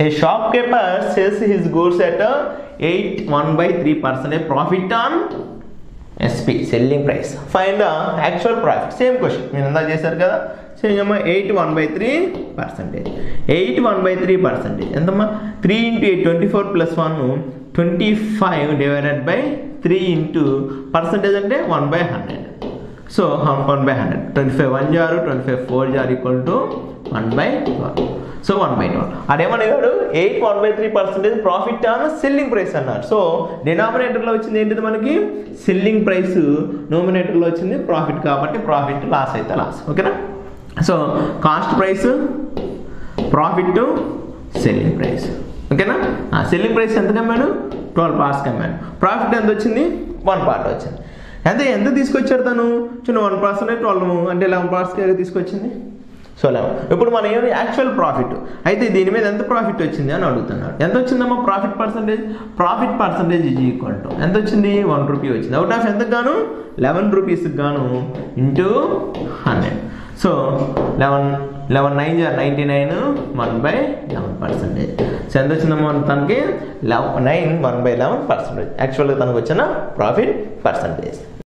A shopkeeper sells his goods at 1/3% profit on SP, selling price. Find the actual profit. Same question. మీరు ఎంత చేశారు కదా, same అమ్మా 8 1/3%. 8 1/3% ఎంతమ్మా, 3 into 8 24 plus 1 25 divided by 3 into percentage అంటే 1/100. So 1/100. 25 1 jar 25 4 jar equal to 1/12. So 1/12. అదేమన్నాడు 8 1/3% profit on selling price అన్నాడు. So డినామినేటర్లో వచ్చింది ఏంటిది మనకి సెల్లింగ్ ప్రైస్, నోమినేటర్లో వచ్చింది ప్రాఫిట్, కాబట్టి ప్రాఫిట్, లాస్ అయితే లాస్. ఓకేనా. So cost price, profit, selling price. ఓకేనా. సెల్లింగ్ ప్రైస్ ఎంత కమ్మాడు, 12 parts కమ్మాడు. ప్రాఫిట్ ఎంత వచ్చింది, 1 part వచ్చింది. ఎంత తీసుకొచ్చాడు తను, చిన్న 1% 12 అంటే 11 parts తీసుకొచ్చింది. సో 11. ఇప్పుడు మనం ఏమి యాక్చువల్ ప్రాఫిట్ అయితే దీని మీద ఎంత ప్రాఫిట్ వచ్చింది అని అడుగుతున్నాడు. ఎంత వచ్చిందమ్మా profit percentage, profit percentage is equal to ఎంత వచ్చింది, 1 rupee వచ్చింది. అవుట్ ఆఫ్ ఎంతకు గాను 11 rupees గాను ఇంటూ 100. సో 11 9 99 1/11%. సో ఎంత వచ్చిందమ్మా తనకి 9 1/11%. యాక్చువల్గా తనకు వచ్చిన ప్రాఫిట్ పర్సంటేజ్.